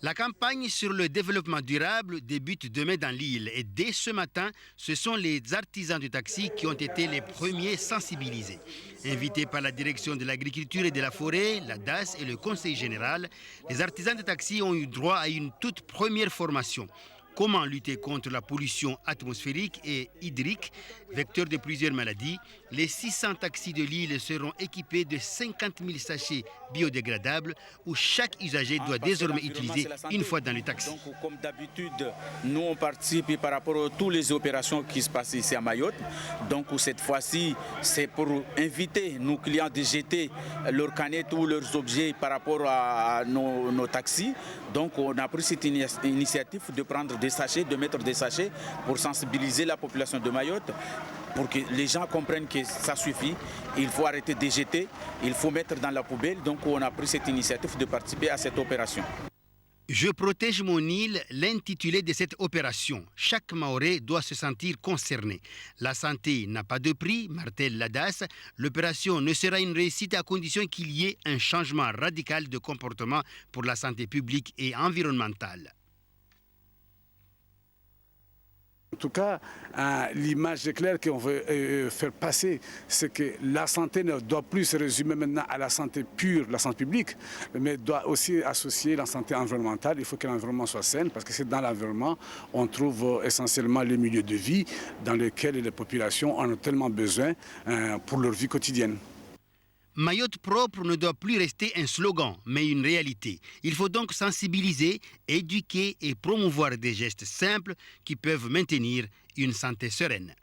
La campagne sur le développement durable débute demain dans l'île et dès ce matin, ce sont les artisans du taxi qui ont été les premiers sensibilisés. Invités par la direction de l'agriculture et de la forêt, la DAS et le conseil général, les artisans de taxi ont eu droit à une toute première formation. Comment lutter contre la pollution atmosphérique et hydrique, vecteur de plusieurs maladies. Les 600 taxis de l'île seront équipés de 50 000 sachets biodégradables où chaque usager doit désormais utiliser une fois dans le taxi. Donc, comme d'habitude, nous on participe par rapport à toutes les opérations qui se passent ici à Mayotte. Donc cette fois-ci, c'est pour inviter nos clients de jeter leurs canettes ou leurs objets par rapport à nos taxis. Donc on a pris cette initiative de prendre des sachets, de mettre des sachets pour sensibiliser la population de Mayotte, pour que les gens comprennent que ça suffit, il faut arrêter de jeter, il faut mettre dans la poubelle. Donc on a pris cette initiative de participer à cette opération. Je protège mon île, l'intitulé de cette opération. Chaque Mahorais doit se sentir concerné. La santé n'a pas de prix, martèle la DAS. L'opération ne sera une réussite à condition qu'il y ait un changement radical de comportement pour la santé publique et environnementale. En tout cas, l'image claire qu'on veut faire passer, c'est que la santé ne doit plus se résumer maintenant à la santé pure, la santé publique, mais doit aussi associer la santé environnementale. Il faut que l'environnement soit sain, parce que c'est dans l'environnement qu'on trouve essentiellement les milieux de vie dans lesquels les populations en ont tellement besoin pour leur vie quotidienne. Mayotte propre ne doit plus rester un slogan, mais une réalité. Il faut donc sensibiliser, éduquer et promouvoir des gestes simples qui peuvent maintenir une santé sereine.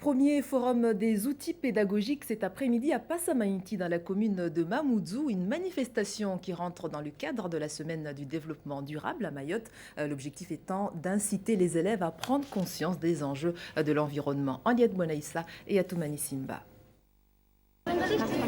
Premier forum des outils pédagogiques cet après-midi à Passamainti dans la commune de Mamoudzou, une manifestation qui rentre dans le cadre de la semaine du développement durable à Mayotte. L'objectif étant d'inciter les élèves à prendre conscience des enjeux de l'environnement. Henriette Bonaïssa et Atoumani Simba.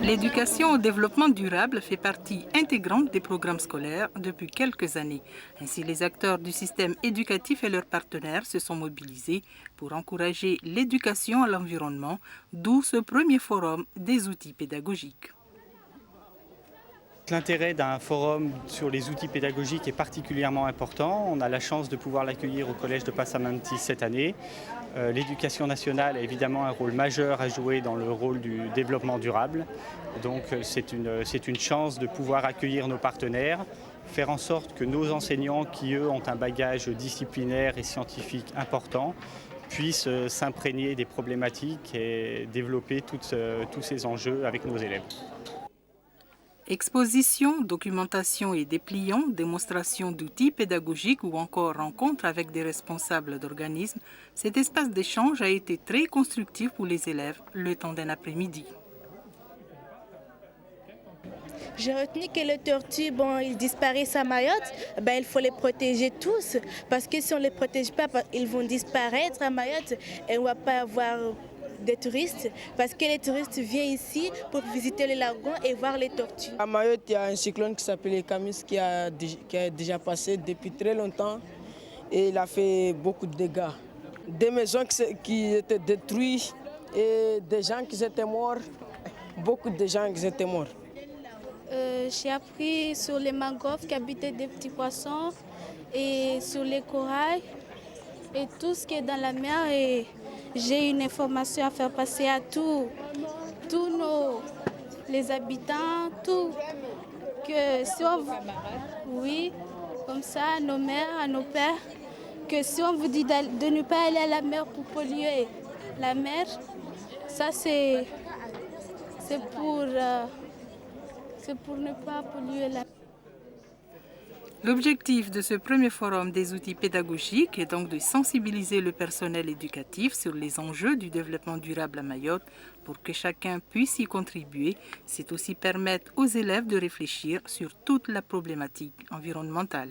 L'éducation au développement durable fait partie intégrante des programmes scolaires depuis quelques années. Ainsi, les acteurs du système éducatif et leurs partenaires se sont mobilisés pour encourager l'éducation à l'environnement, d'où ce premier forum des outils pédagogiques. L'intérêt d'un forum sur les outils pédagogiques est particulièrement important. On a la chance de pouvoir l'accueillir au collège de Passamainti cette année. L'éducation nationale a évidemment un rôle majeur à jouer dans le rôle du développement durable. Donc c'est une chance de pouvoir accueillir nos partenaires, faire en sorte que nos enseignants, qui eux ont un bagage disciplinaire et scientifique important, puissent s'imprégner des problématiques et développer tous ces enjeux avec nos élèves. Exposition, documentation et dépliants, démonstration d'outils pédagogiques ou encore rencontres avec des responsables d'organismes, cet espace d'échange a été très constructif pour les élèves le temps d'un après-midi. J'ai retenu que les tortues, ils disparaissent à Mayotte, il faut les protéger tous, parce que si on ne les protège pas, ils vont disparaître à Mayotte et on ne va pas avoir des touristes, parce que les touristes viennent ici pour visiter les lagons et voir les tortues. À Mayotte, il y a un cyclone qui s'appelle Camis qui a déjà passé depuis très longtemps et il a fait beaucoup de dégâts. Des maisons qui étaient détruites et des gens qui étaient morts, beaucoup de gens qui étaient morts. J'ai appris sur les mangroves qui habitaient des petits poissons et sur les corails et tout ce qui est dans la mer. Et j'ai une information à faire passer à tous les habitants, que si on, oui, comme ça, à nos mères, à nos pères, que si on vous dit de ne pas aller à la mer pour polluer la mer, ça c'est pour ne pas polluer la mer. L'objectif de ce premier forum des outils pédagogiques est donc de sensibiliser le personnel éducatif sur les enjeux du développement durable à Mayotte pour que chacun puisse y contribuer. C'est aussi permettre aux élèves de réfléchir sur toute la problématique environnementale.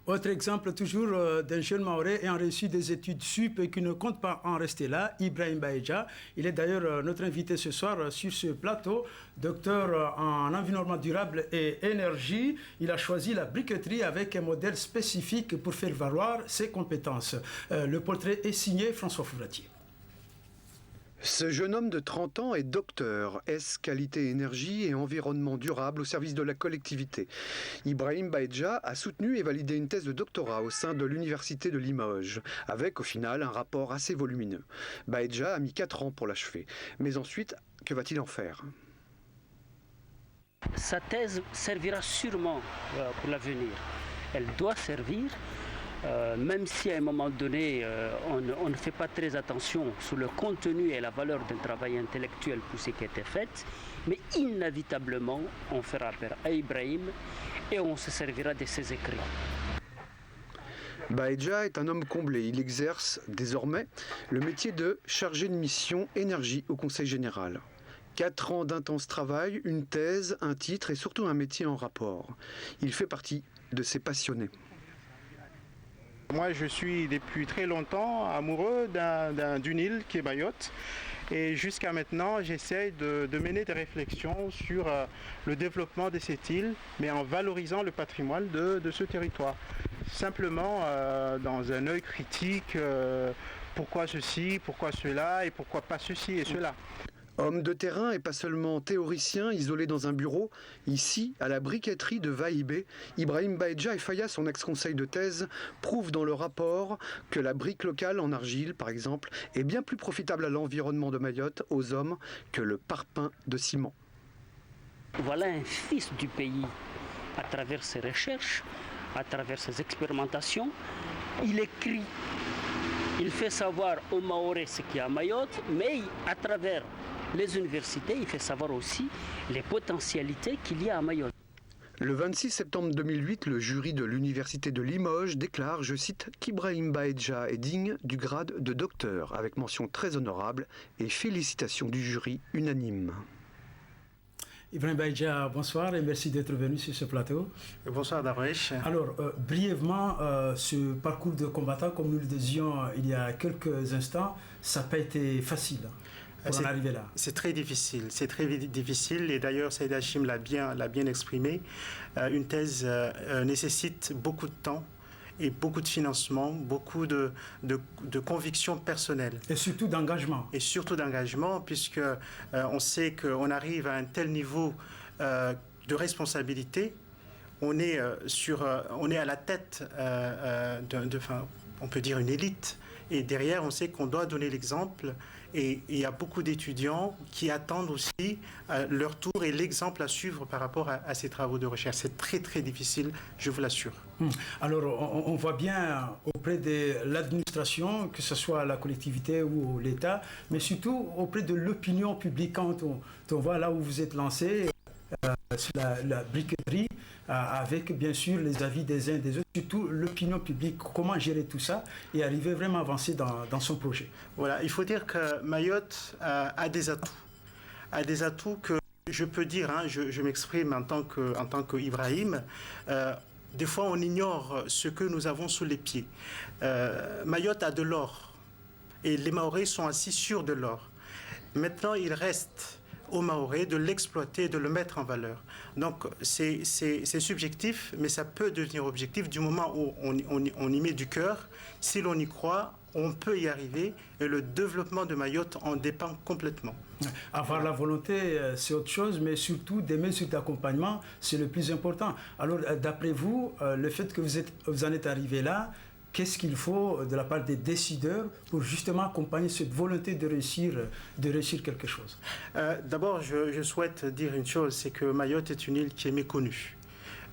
Autre exemple toujours d'un jeune Mahorais ayant reçu des études sup et qui ne compte pas en rester là, Ibrahim Baïdja. Il est d'ailleurs notre invité ce soir sur ce plateau, docteur en environnement durable et énergie. Il a choisi la briqueterie avec un modèle spécifique pour faire valoir ses compétences. Le portrait est signé François Fouratier. Ce jeune homme de 30 ans est docteur, S qualité énergie et environnement durable au service de la collectivité. Ibrahim Baedja a soutenu et validé une thèse de doctorat au sein de l'université de Limoges, avec au final un rapport assez volumineux. Baedja a mis 4 ans pour l'achever. Mais ensuite, que va-t-il en faire ? Sa thèse servira sûrement pour l'avenir. Elle doit servir. Même si à un moment donné, on ne fait pas très attention sur le contenu et la valeur d'un travail intellectuel poussé qui a été fait, mais inévitablement, on fera appel à Ibrahim et on se servira de ses écrits. Baedja est un homme comblé. Il exerce désormais le métier de chargé de mission énergie au Conseil général. 4 ans d'intense travail, une thèse, un titre et surtout un métier en rapport. Il fait partie de ces passionnés. Moi, je suis depuis très longtemps amoureux d'une île qui est Mayotte. Et jusqu'à maintenant, j'essaie de mener des réflexions sur le développement de cette île, mais en valorisant le patrimoine de ce territoire. Simplement dans un œil critique, pourquoi ceci, pourquoi cela, et pourquoi pas ceci et cela. Homme de terrain et pas seulement théoricien, isolé dans un bureau, ici, à la briqueterie de Vaïbé, Ibrahim Baedja et Faya, son ex-conseil de thèse, prouvent dans le rapport que la brique locale en argile, par exemple, est bien plus profitable à l'environnement de Mayotte, aux hommes, que le parpaing de ciment. Voilà un fils du pays, à travers ses recherches, à travers ses expérimentations. Il écrit, il fait savoir aux Mahorais ce qu'il y a à Mayotte, mais à travers les universités, il fait savoir aussi les potentialités qu'il y a à Mayotte. Le 26 septembre 2008, le jury de l'université de Limoges déclare, je cite, qu'Ibrahim Baedja est digne du grade de docteur, avec mention très honorable et félicitations du jury unanime. Ibrahim Baedja, bonsoir et merci d'être venu sur ce plateau. Bonsoir Darwesh. Alors, brièvement, ce parcours de combattant, comme nous le disions il y a quelques instants, ça n'a pas été facile pour en arriver là. C'est très difficile et d'ailleurs Saïd Hachim l'a bien exprimé. Une thèse nécessite beaucoup de temps et beaucoup de financement, beaucoup de convictions personnelles. Et surtout d'engagement. Et surtout d'engagement, puisque on sait qu'on arrive à un tel niveau de responsabilité, on est à la tête on peut dire une élite. Et derrière, on sait qu'on doit donner l'exemple. Et il y a beaucoup d'étudiants qui attendent aussi leur tour et l'exemple à suivre par rapport à ces travaux de recherche. C'est très, très difficile, je vous l'assure. Alors, on voit bien auprès de l'administration, que ce soit la collectivité ou l'État, mais surtout auprès de l'opinion publique, quand on voit là où vous êtes lancé, sur la briqueterie, avec bien sûr les avis des uns des autres, surtout l'opinion publique, comment gérer tout ça et arriver vraiment à avancer dans son projet. Voilà, il faut dire que Mayotte a des atouts que je peux dire, je m'exprime en tant que Ibrahim, des fois on ignore ce que nous avons sous les pieds. Mayotte a de l'or et les Mahorais sont assis sur de l'or. Maintenant il reste aux Mahorais de l'exploiter, de le mettre en valeur. Donc c'est subjectif, mais ça peut devenir objectif du moment où on y met du cœur. Si l'on y croit, on peut y arriver et le développement de Mayotte en dépend complètement. Avoir la volonté, c'est autre chose, mais surtout des mesures d'accompagnement, c'est le plus important. Alors d'après vous, le fait que vous en êtes arrivé là, qu'est-ce qu'il faut de la part des décideurs pour justement accompagner cette volonté de réussir quelque chose? D'abord, je souhaite dire une chose, c'est que Mayotte est une île qui est méconnue.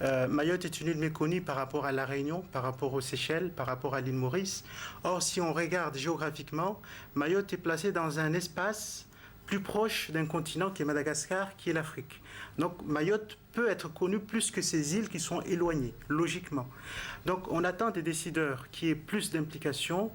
Mayotte est une île méconnue par rapport à La Réunion, par rapport aux Seychelles, par rapport à l'île Maurice. Or, si on regarde géographiquement, Mayotte est placée dans un espace plus proche d'un continent qui est Madagascar, qui est l'Afrique. Donc Mayotte peut être connue plus que ces îles qui sont éloignées, logiquement. Donc on attend des décideurs qui aient plus d'implication,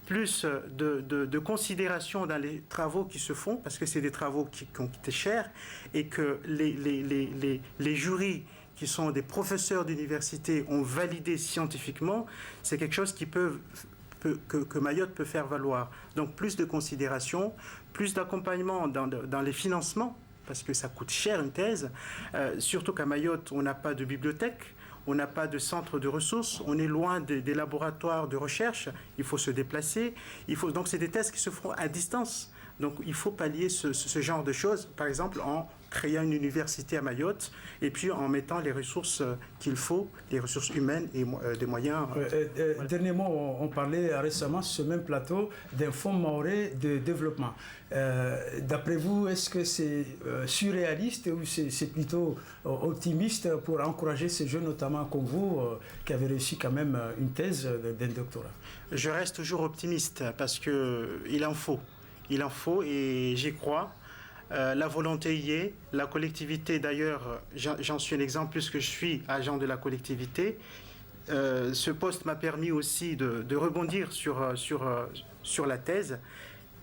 plus de considération dans les travaux qui se font, parce que c'est des travaux qui ont coûté cher, et que les jurys qui sont des professeurs d'université ont validé scientifiquement, c'est quelque chose que Mayotte peut faire valoir. Donc plus de considération, plus d'accompagnement dans les financements, parce que ça coûte cher une thèse, surtout qu'à Mayotte, on n'a pas de bibliothèque, on n'a pas de centre de ressources, on est loin des laboratoires de recherche, il faut se déplacer, donc c'est des thèses qui se feront à distance. Donc il faut pallier ce genre de choses, par exemple en créant une université à Mayotte et puis en mettant les ressources qu'il faut, les ressources humaines et des moyens. Dernièrement, on parlait récemment sur ce même plateau d'un fonds maoré de développement. D'après vous, est-ce que c'est surréaliste ou c'est plutôt optimiste pour encourager ces jeunes, notamment comme vous, qui avez réussi quand même une thèse d'un doctorat? Je reste toujours optimiste parce qu'il en faut. Il en faut et j'y crois. La volonté y est, la collectivité d'ailleurs, j'en suis un exemple puisque je suis agent de la collectivité. Ce poste m'a permis aussi de rebondir sur la thèse.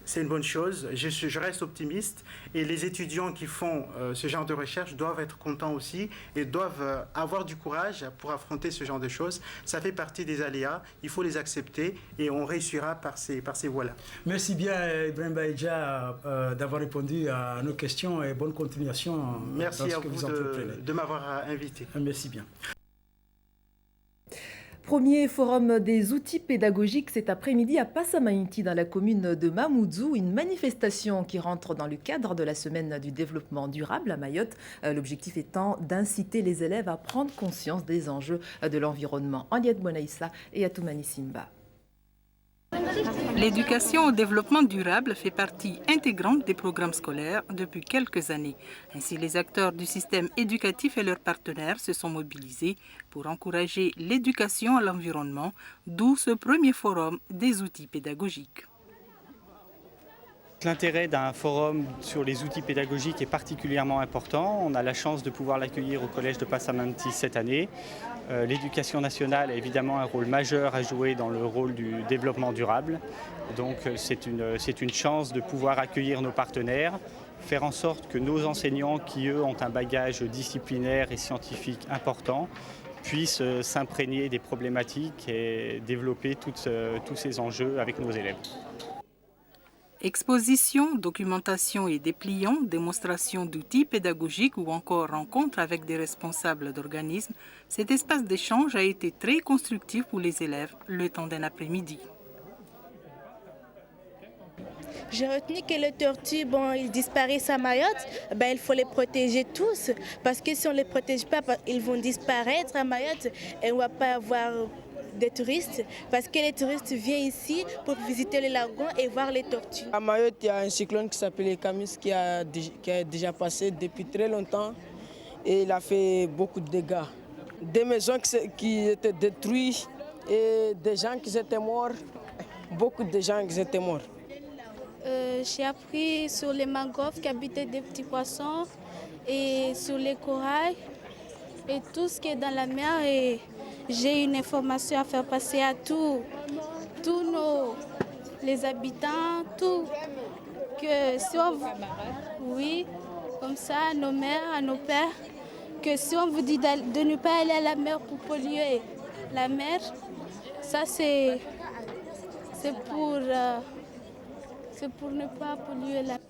C'est une bonne chose, je reste optimiste et les étudiants qui font ce genre de recherche doivent être contents aussi et doivent avoir du courage pour affronter ce genre de choses. Ça fait partie des aléas, il faut les accepter et on réussira par ces voies-là. Merci bien Ibrahim Baïdja d'avoir répondu à nos questions et bonne continuation. Merci à vous de m'avoir invité. Merci bien. Premier forum des outils pédagogiques cet après-midi à Passamainti dans la commune de Mamoudzou, une manifestation qui rentre dans le cadre de la semaine du développement durable à Mayotte. L'objectif étant d'inciter les élèves à prendre conscience des enjeux de l'environnement. Henriette Bonaïssa et Atoumani Simba. L'éducation au développement durable fait partie intégrante des programmes scolaires depuis quelques années. Ainsi, les acteurs du système éducatif et leurs partenaires se sont mobilisés pour encourager l'éducation à l'environnement, d'où ce premier forum des outils pédagogiques. L'intérêt d'un forum sur les outils pédagogiques est particulièrement important. On a la chance de pouvoir l'accueillir au collège de Passamainti cette année. L'éducation nationale a évidemment un rôle majeur à jouer dans le rôle du développement durable. Donc c'est une chance de pouvoir accueillir nos partenaires, faire en sorte que nos enseignants qui eux ont un bagage disciplinaire et scientifique important puissent s'imprégner des problématiques et développer tous ces enjeux avec nos élèves. Expositions, documentation et dépliants, démonstrations d'outils pédagogiques ou encore rencontres avec des responsables d'organismes, cet espace d'échange a été très constructif pour les élèves le temps d'un après-midi. J'ai retenu que les tortues, ils disparaissent à Mayotte, il faut les protéger tous, parce que si on ne les protège pas, ils vont disparaître à Mayotte et on ne va pas avoir des touristes, parce que les touristes viennent ici pour visiter le lagon et voir les tortues. À Mayotte, il y a un cyclone qui s'appelle Camus qui a déjà passé depuis très longtemps et il a fait beaucoup de dégâts. Des maisons qui étaient détruites et des gens qui étaient morts, beaucoup de gens qui étaient morts. J'ai appris sur les mangroves qui habitaient des petits poissons et sur les corails et tout ce qui est dans la mer. Et j'ai une information à faire passer à tous les habitants, que si on, oui, comme ça, à nos mères, à nos pères, que si on vous dit de ne pas aller à la mer pour polluer la mer, ça c'est pour ne pas polluer la mer.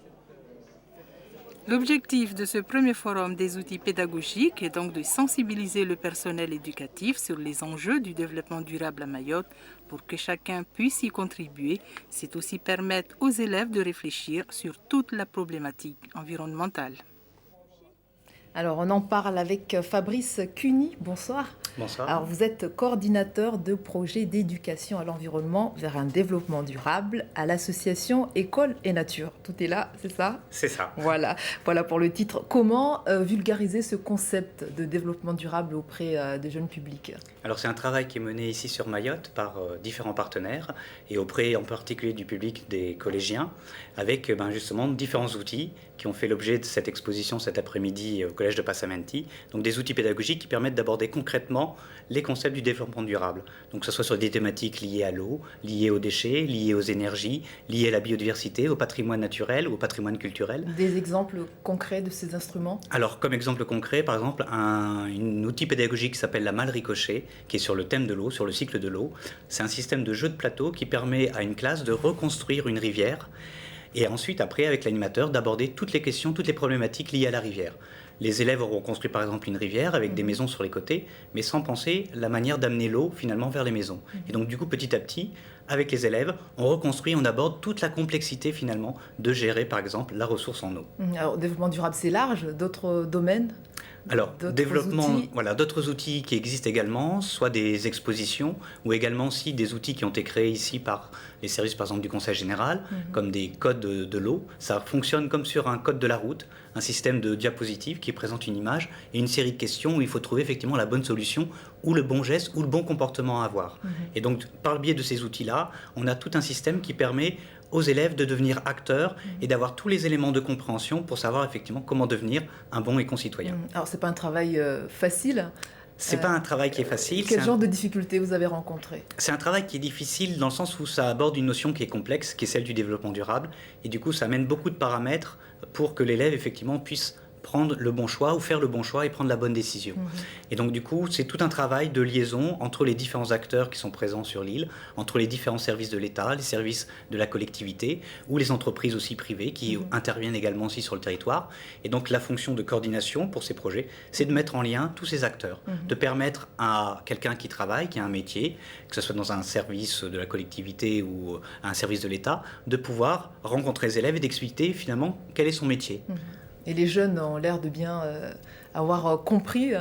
L'objectif de ce premier forum des outils pédagogiques est donc de sensibiliser le personnel éducatif sur les enjeux du développement durable à Mayotte pour que chacun puisse y contribuer. C'est aussi permettre aux élèves de réfléchir sur toute la problématique environnementale. Alors, on en parle avec Fabrice Cuny. Bonsoir. Bonsoir. Alors, vous êtes coordinateur de projet d'éducation à l'environnement vers un développement durable à l'association École et Nature. Tout est là, c'est ça? C'est ça. Voilà pour le titre. Comment vulgariser ce concept de développement durable auprès des jeunes publics? Alors, c'est un travail qui est mené ici sur Mayotte par différents partenaires et auprès en particulier du public des collégiens avec justement différents outils qui ont fait l'objet de cette exposition cet après-midi au collège de Passamainti. Donc des outils pédagogiques qui permettent d'aborder concrètement les concepts du développement durable. Donc que ce soit sur des thématiques liées à l'eau, liées aux déchets, liées aux énergies, liées à la biodiversité, au patrimoine naturel, au patrimoine culturel. Des exemples concrets de ces instruments? Alors comme exemple concret, par exemple, un outil pédagogique qui s'appelle la malle ricochet, qui est sur le thème de l'eau, sur le cycle de l'eau. C'est un système de jeu de plateau qui permet à une classe de reconstruire une rivière. Et ensuite, après, avec l'animateur, d'aborder toutes les questions, toutes les problématiques liées à la rivière. Les élèves auront construit par exemple une rivière avec des maisons sur les côtés, mais sans penser la manière d'amener l'eau finalement vers les maisons. Et donc du coup, petit à petit, avec les élèves, on reconstruit, on aborde toute la complexité finalement de gérer par exemple la ressource en eau. Alors, développement durable, c'est large, d'autres domaines? Alors, développement, voilà, d'autres outils qui existent également, soit des expositions ou également aussi des outils qui ont été créés ici par les services par exemple du Conseil général, comme des codes de l'eau. Ça fonctionne comme sur un code de la route, un système de diapositives qui présente une image et une série de questions où il faut trouver effectivement la bonne solution ou le bon geste ou le bon comportement à avoir. Et donc, par le biais de ces outils-là, on a tout un système qui permet aux élèves de devenir acteurs et d'avoir tous les éléments de compréhension pour savoir effectivement comment devenir un bon éco-citoyen. Alors, c'est pas un travail facile. C'est pas un travail qui est facile. Quel genre de difficultés vous avez rencontrées? C'est un travail qui est difficile dans le sens où ça aborde une notion qui est complexe, qui est celle du développement durable. Et du coup, ça amène beaucoup de paramètres pour que l'élève effectivement puisse prendre le bon choix ou faire le bon choix et prendre la bonne décision. Et donc du coup, c'est tout un travail de liaison entre les différents acteurs qui sont présents sur l'île, entre les différents services de l'État, les services de la collectivité ou les entreprises aussi privées qui interviennent également aussi sur le territoire. Et donc la fonction de coordination pour ces projets, c'est de mettre en lien tous ces acteurs, de permettre à quelqu'un qui travaille, qui a un métier, que ce soit dans un service de la collectivité ou un service de l'État, de pouvoir rencontrer les élèves et d'expliquer finalement quel est son métier. Et les jeunes ont l'air de bien avoir compris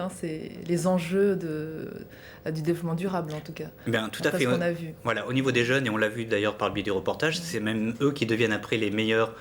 les enjeux du développement durable, en tout cas. Bien, tout à fait. Qu'on a vu. Voilà, au niveau des jeunes, et on l'a vu d'ailleurs par le biais du reportage, c'est même eux qui deviennent après les meilleurs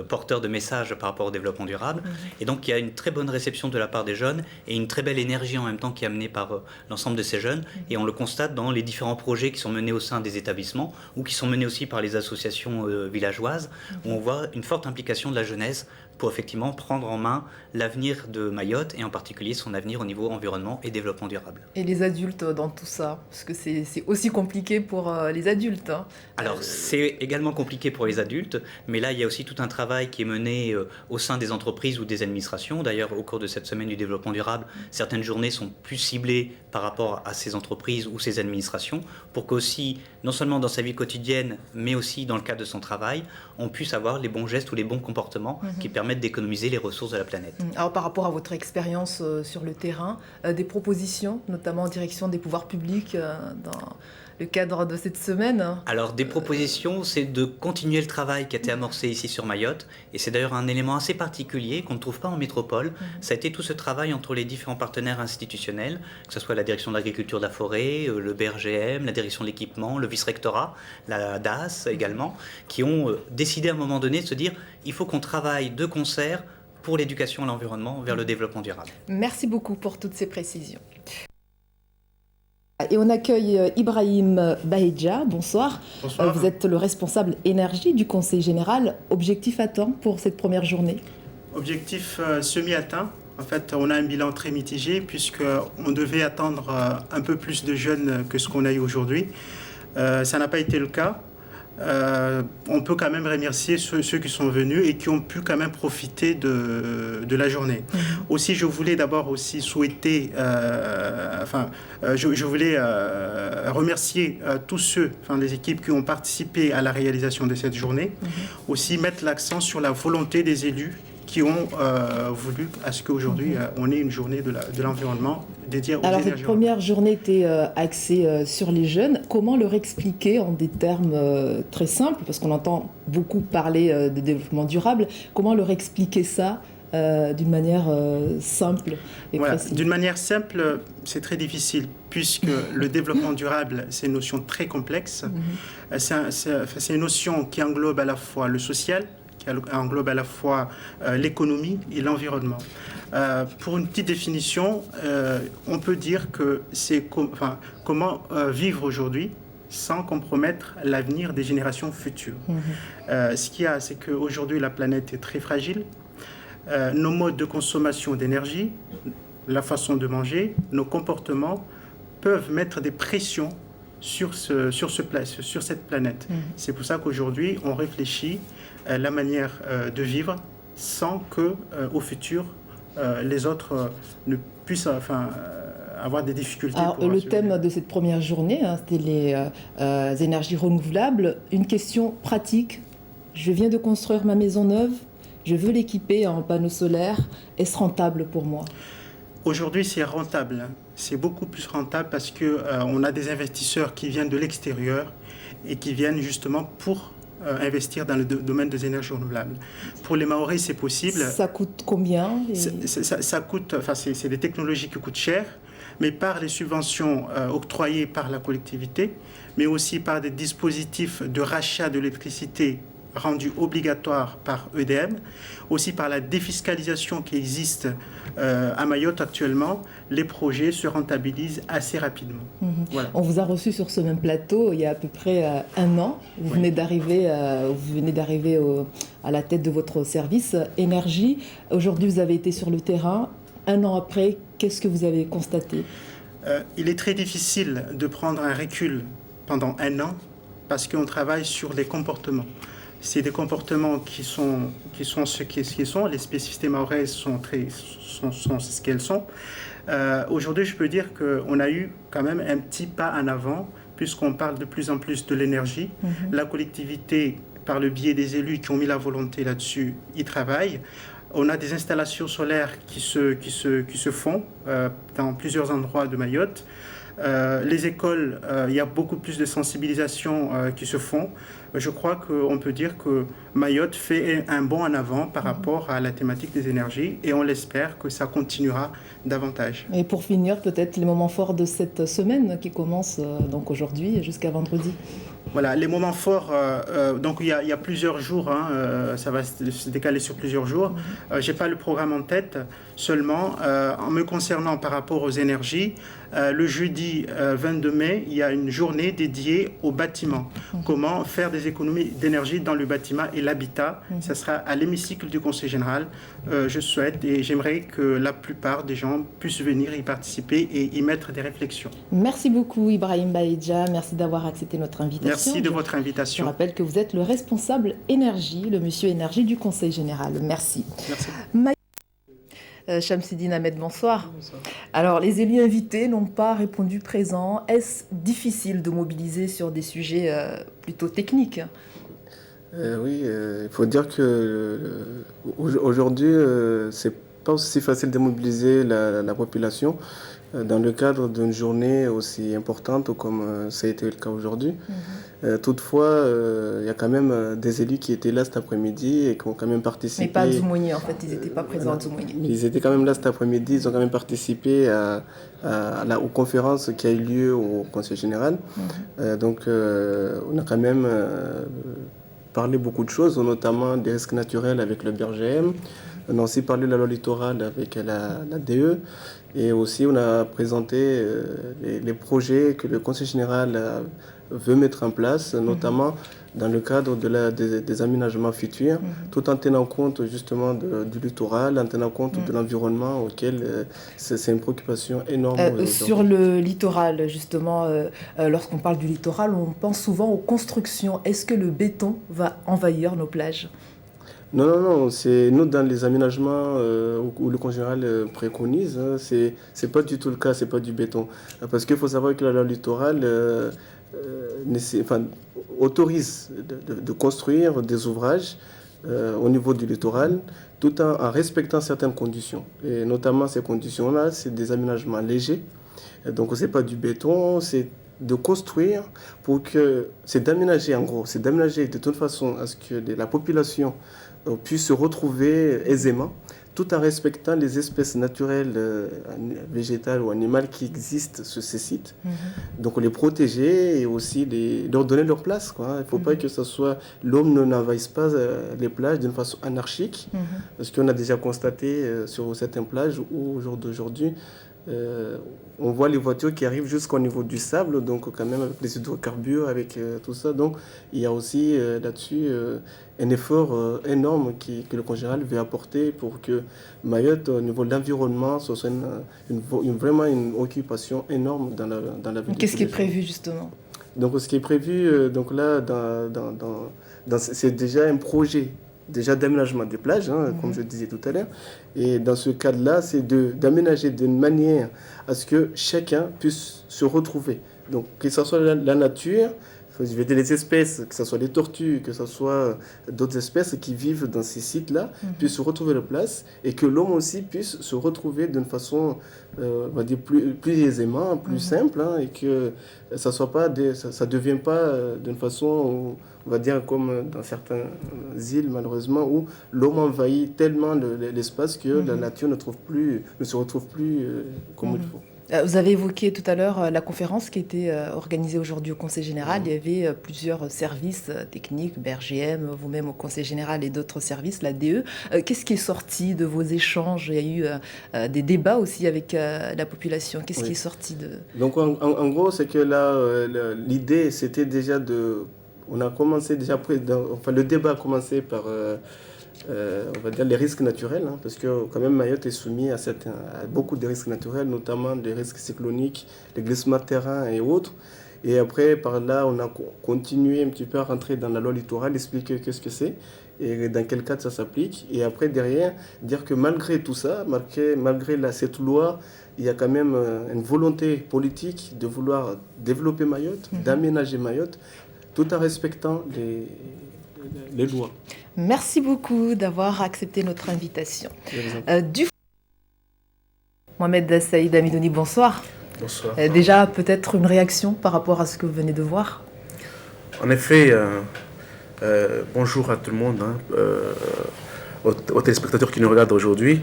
porteurs de messages par rapport au développement durable. Et donc, il y a une très bonne réception de la part des jeunes et une très belle énergie en même temps qui est amenée par l'ensemble de ces jeunes. Et on le constate dans les différents projets qui sont menés au sein des établissements ou qui sont menés aussi par les associations villageoises, où on voit une forte implication de la jeunesse pour effectivement prendre en main l'avenir de Mayotte et en particulier son avenir au niveau environnement et développement durable. Et les adultes dans tout ça, parce que c'est aussi compliqué pour les adultes. Alors c'est également compliqué pour les adultes, mais là il y a aussi tout un travail qui est mené au sein des entreprises ou des administrations. D'ailleurs au cours de cette semaine du développement durable, certaines journées sont plus ciblées par rapport à ces entreprises ou ces administrations pour qu'aussi, non seulement dans sa vie quotidienne, mais aussi dans le cadre de son travail, on puisse avoir les bons gestes ou les bons comportements qui permettent d'économiser les ressources de la planète. Alors par rapport à votre expérience sur le terrain, des propositions, notamment en direction des pouvoirs publics dans le cadre de cette semaine? Alors des propositions, c'est de continuer le travail qui a été amorcé ici sur Mayotte, et c'est d'ailleurs un élément assez particulier qu'on ne trouve pas en métropole. Ça a été tout ce travail entre les différents partenaires institutionnels, que ce soit la direction de l'agriculture de la forêt, le BRGM, la direction de l'équipement, le vice-rectorat, la DAS également, qui ont décidé à un moment donné de se dire il faut qu'on travaille de concert pour l'éducation à l'environnement vers le développement durable. Merci beaucoup pour toutes ces précisions. Et on accueille Ibrahim Bahedja. Bonsoir. Bonsoir. Vous êtes le responsable énergie du Conseil général. Objectif atteint pour cette première journée? Objectif semi-atteint. En fait, on a un bilan très mitigé puisqu'on devait attendre un peu plus de jeunes que ce qu'on a eu aujourd'hui. Ça n'a pas été le cas. On peut quand même remercier ceux qui sont venus et qui ont pu quand même profiter de la journée. Aussi, je voulais d'abord aussi souhaiter, je voulais remercier tous ceux, les équipes qui ont participé à la réalisation de cette journée. Aussi mettre l'accent sur la volonté des élus qui ont voulu à ce qu'aujourd'hui on ait une journée de l'environnement dédiée aux énergies. Alors cette première journée était axée sur les jeunes. Comment leur expliquer en des termes très simples, parce qu'on entend beaucoup parler de développement durable, comment leur expliquer ça d'une manière simple et précise? D'une manière simple, c'est très difficile, puisque le développement durable, c'est une notion très complexe. C'est une notion qui englobe à la fois le social, englobe à la fois l'économie et l'environnement. Pour une petite définition, on peut dire que c'est comment vivre aujourd'hui sans compromettre l'avenir des générations futures. Ce qu'il y a, c'est qu'aujourd'hui, la planète est très fragile. Nos modes de consommation d'énergie, la façon de manger, nos comportements peuvent mettre des pressions sur cette planète. C'est pour ça qu'aujourd'hui, on réfléchit la manière de vivre sans que au futur les autres ne puissent avoir des difficultés. Alors, le thème de cette première journée, c'était les énergies renouvelables. Une question pratique, Je viens de construire ma maison neuve, je veux l'équiper en panneaux solaires. Est-ce rentable pour moi? Aujourd'hui, c'est rentable. C'est beaucoup plus rentable parce qu'on a des investisseurs qui viennent de l'extérieur et qui viennent justement pour investir dans le domaine des énergies renouvelables. Pour les Mahorais, c'est possible. Ça coûte combien? Ça coûte, enfin, c'est des technologies qui coûtent cher, mais par les subventions octroyées par la collectivité, mais aussi par des dispositifs de rachat de l'électricité rendus obligatoires par EDM, aussi par la défiscalisation qui existe à Mayotte actuellement, les projets se rentabilisent assez rapidement. Voilà. On vous a reçu sur ce même plateau il y a à peu près un an. Vous venez d'arriver à la tête de votre service énergie. Aujourd'hui, vous avez été sur le terrain. Un an après, qu'est-ce que vous avez constaté? Il est très difficile de prendre un recul pendant un an parce qu'on travaille sur les comportements. C'est des comportements qui sont ce qu'ils sont. Les spécificités mahoraises sont ce qu'elles sont. Aujourd'hui, je peux dire qu'on a eu quand même un petit pas en avant, puisqu'on parle de plus en plus de l'énergie. La collectivité, par le biais des élus qui ont mis la volonté là-dessus, y travaille. On a des installations solaires qui se font dans plusieurs endroits de Mayotte. Les écoles, il y a beaucoup plus de sensibilisation qui se font. Je crois qu'on peut dire que Mayotte fait un bond en avant par rapport à la thématique des énergies et on l'espère que ça continuera davantage. Et pour finir, peut-être les moments forts de cette semaine qui commence donc aujourd'hui jusqu'à vendredi. Voilà, les moments forts, donc il y a plusieurs jours, ça va se décaler sur plusieurs jours. Je n'ai pas le programme en tête, seulement en me concernant par rapport aux énergies, le jeudi 22 mai, il y a une journée dédiée au bâtiment. Comment faire des économies d'énergie dans le bâtiment et l'habitat. Ça sera à l'hémicycle du Conseil général. Je souhaite et j'aimerais que la plupart des gens puissent venir y participer et y mettre des réflexions. Merci beaucoup Ibrahim Baïdja, merci d'avoir accepté notre invitation. Merci de votre invitation. Je rappelle que vous êtes le responsable énergie, le monsieur énergie du Conseil général. Merci. Chamsidine Ahmed, bonsoir. Bonsoir. Alors, les élus invités n'ont pas répondu présent. Est-ce difficile de mobiliser sur des sujets plutôt techniques? Oui, il faut dire que aujourd'hui, c'est pas aussi facile de mobiliser la population dans le cadre d'une journée aussi importante comme ça a été le cas aujourd'hui. Toutefois, il y a quand même des élus qui étaient là cet après-midi et qui ont quand même participé. Mais pas à Dzumouni, en fait, ils n'étaient pas présents à Dzumouni. Ils étaient quand même là cet après-midi, ils ont quand même participé aux conférences qui a eu lieu au Conseil général. Donc, on a quand même parlé beaucoup de choses, notamment des risques naturels avec le BRGM. On a aussi parlé de la loi littorale avec la DE. Et aussi, on a présenté les projets que le Conseil général veut mettre en place, notamment dans le cadre des aménagements futurs, tout en tenant compte justement du littoral, en tenant compte de l'environnement auquel c'est une préoccupation énorme. Sur le littoral, justement, lorsqu'on parle du littoral, on pense souvent aux constructions. Est-ce que le béton va envahir nos plages ? Non, c'est nous dans les aménagements où le Conseil général préconise, c'est pas du tout le cas, c'est pas du béton. Parce qu'il faut savoir que la loi littorale autorise de construire des ouvrages au niveau du littoral tout en respectant certaines conditions. Et notamment ces conditions-là, c'est des aménagements légers. Donc c'est pas du béton, c'est de construire c'est d'aménager en gros, c'est d'aménager de toute façon à ce que la population puisse se retrouver aisément, tout en respectant les espèces naturelles, végétales ou animales qui existent sur ces sites. Donc les protéger et aussi leur donner leur place, quoi. Il ne faut pas que ce soit l'homme n'envahisse pas les plages d'une façon anarchique, parce qu'on a déjà constaté sur certaines plages où au jour d'aujourd'hui, on voit les voitures qui arrivent jusqu'au niveau du sable, donc quand même avec les hydrocarbures, avec tout ça. Donc il y a aussi là-dessus un effort énorme que le Conseil général veut apporter pour que Mayotte, au niveau de l'environnement, ce soit vraiment une occupation énorme dans la vie. Qu'est-ce qui est prévu justement ? Donc ce qui est prévu, donc là, c'est déjà un projet d'aménagement des plages, comme je disais tout à l'heure. Et dans ce cadre-là, c'est d'aménager d'une manière à ce que chacun puisse se retrouver. Donc que ce soit la nature, je vais dire les espèces, que ce soit les tortues, que ce soit d'autres espèces qui vivent dans ces sites-là, puissent se retrouver leur place et que l'homme aussi puisse se retrouver d'une façon, on va dire, plus aisément, plus simple, hein, et que ça soit pas ça devienne pas d'une façon, on va dire, comme dans certaines îles, malheureusement, où l'homme envahit tellement l'espace que la nature ne se retrouve plus comme il faut. Vous avez évoqué tout à l'heure la conférence qui était organisée aujourd'hui au Conseil général. Il y avait plusieurs services techniques, BRGM, vous-même au Conseil général et d'autres services, la DE. Qu'est-ce qui est sorti de vos échanges? Il y a eu des débats aussi avec la population. Qu'est-ce qui est sorti de... Donc en gros, c'est que là, l'idée, c'était déjà de... On a commencé déjà... le débat a commencé par... on va dire les risques naturels, hein, parce que quand même Mayotte est soumis à beaucoup de risques naturels, notamment des risques cycloniques, les glissements de terrain et autres. Et après, par là, on a continué un petit peu à rentrer dans la loi littorale, expliquer qu'est-ce que c'est et dans quel cadre ça s'applique. Et après, derrière, dire que malgré tout ça, malgré cette loi, il y a quand même une volonté politique de vouloir développer Mayotte, d'aménager Mayotte, tout en respectant les lois. Merci beaucoup d'avoir accepté notre invitation. Mohamed Saïd Amidouni, bonsoir. Bonsoir. Déjà, peut-être une réaction par rapport à ce que vous venez de voir? En effet, bonjour à tout le monde, hein, aux téléspectateurs qui nous regardent aujourd'hui.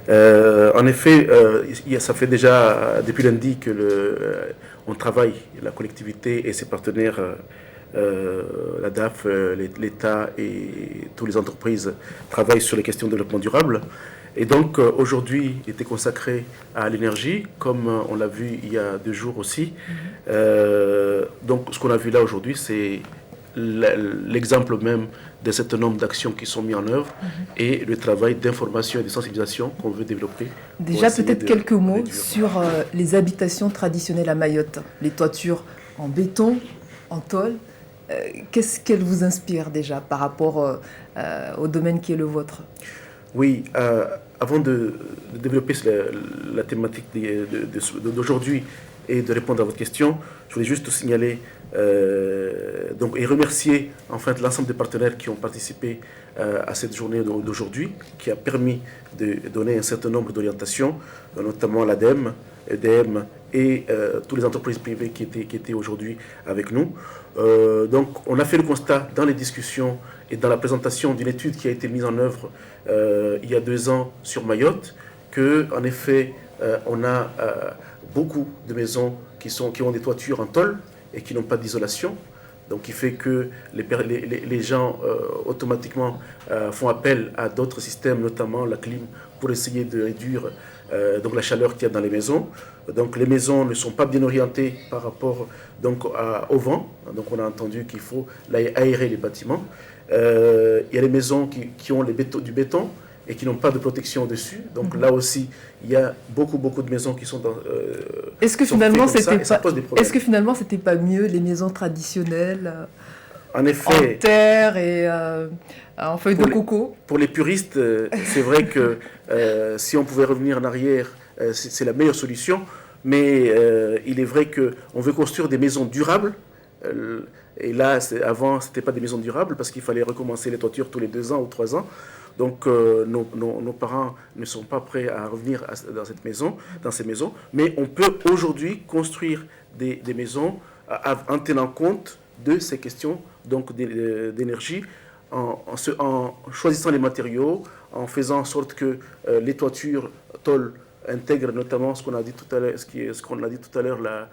En effet, ça fait déjà depuis lundi que on travaille, la collectivité et ses partenaires, la DAF, l'État et toutes les entreprises travaillent sur les questions de développement durable. Et donc aujourd'hui était consacré à l'énergie, comme on l'a vu il y a 2 jours aussi. Donc ce qu'on a vu là aujourd'hui, c'est l'exemple même d'un certain nombre d'actions qui sont mises en œuvre et le travail d'information et de sensibilisation qu'on veut développer. Déjà peut-être quelques mots sur les habitations traditionnelles à Mayotte, les toitures en béton, en tôle. Qu'est-ce qu'elle vous inspire déjà par rapport au domaine qui est le vôtre? Oui, avant de développer la thématique d'aujourd'hui et de répondre à votre question, je voulais juste signaler et remercier enfin l'ensemble des partenaires qui ont participé à cette journée d'aujourd'hui, qui a permis de donner un certain nombre d'orientations, notamment l'ADEME, EDM et toutes les entreprises privées qui étaient aujourd'hui avec nous. Donc on a fait le constat dans les discussions et dans la présentation d'une étude qui a été mise en œuvre il y a 2 ans sur Mayotte, qu'en effet on a beaucoup de maisons qui ont des toitures en tôle et qui n'ont pas d'isolation. Donc, qui fait que les gens automatiquement font appel à d'autres systèmes, notamment la clim, pour essayer de réduire donc la chaleur qu'il y a dans les maisons. Donc, les maisons ne sont pas bien orientées par rapport au vent. Donc, on a entendu qu'il faut aérer les bâtiments. Il y a les maisons qui ont du béton et qui n'ont pas de protection au-dessus. Donc là aussi, il y a beaucoup de maisons qui sont Est-ce que finalement, c'était pas mieux les maisons traditionnelles en effet, en terre et en feuilles de coco? Pour les puristes, c'est vrai que si on pouvait revenir en arrière, c'est la meilleure solution. Mais il est vrai qu'on veut construire des maisons durables. Et là, avant, ce n'était pas des maisons durables parce qu'il fallait recommencer les toitures tous les 2 ans ou 3 ans. Donc, nos parents ne sont pas prêts à revenir dans ces maisons. Mais on peut aujourd'hui construire des maisons en tenant compte de ces questions d'énergie, en choisissant les matériaux, en faisant en sorte que les toitures tôles intègrent notamment ce qu'on a dit tout à l'heure, ce qu'on a dit tout à l'heure, la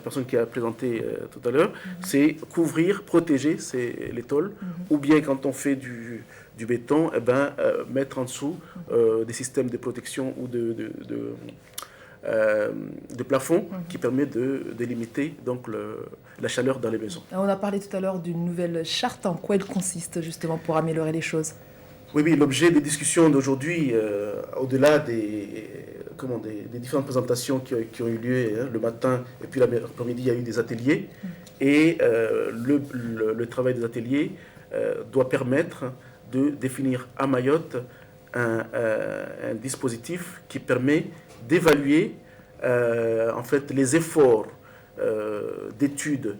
personne qui a présenté tout à l'heure, c'est couvrir, protéger les tôles, ou bien quand on fait du béton, mettre en dessous des systèmes de protection ou de plafond qui permet de limiter donc la chaleur dans les maisons. On a parlé tout à l'heure d'une nouvelle charte. En quoi elle consiste justement pour améliorer les choses? Oui, l'objet des discussions d'aujourd'hui, au-delà des différentes présentations qui ont eu lieu le matin et puis l'après-midi, il y a eu des ateliers. Et le travail des ateliers doit permettre de définir à Mayotte un dispositif qui permet d'évaluer en fait les efforts d'études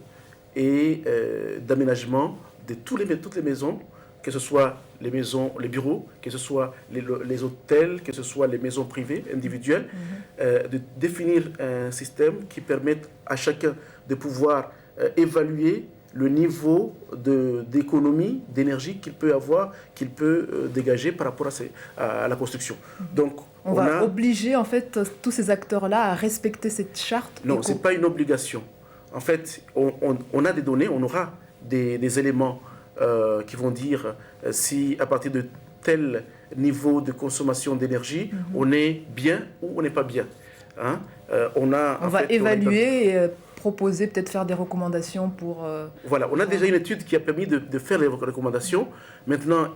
et d'aménagement de toutes les maisons, que ce soit les maisons, les bureaux, que ce soit les hôtels, que ce soit les maisons privées, individuelles, de définir un système qui permette à chacun de pouvoir évaluer le niveau d'économie, d'énergie qu'il peut avoir, qu'il peut dégager par rapport à la construction. Donc, on va obliger en fait tous ces acteurs-là à respecter cette charte. Non, ce n'est pas une obligation. En fait, on a des données, on aura des éléments qui vont dire si à partir de tel niveau de consommation d'énergie, on est bien ou on n'est pas bien. Hein? On va évaluer et proposer, peut-être faire des recommandations pour... Voilà, on a déjà une étude qui a permis de faire les recommandations. Maintenant,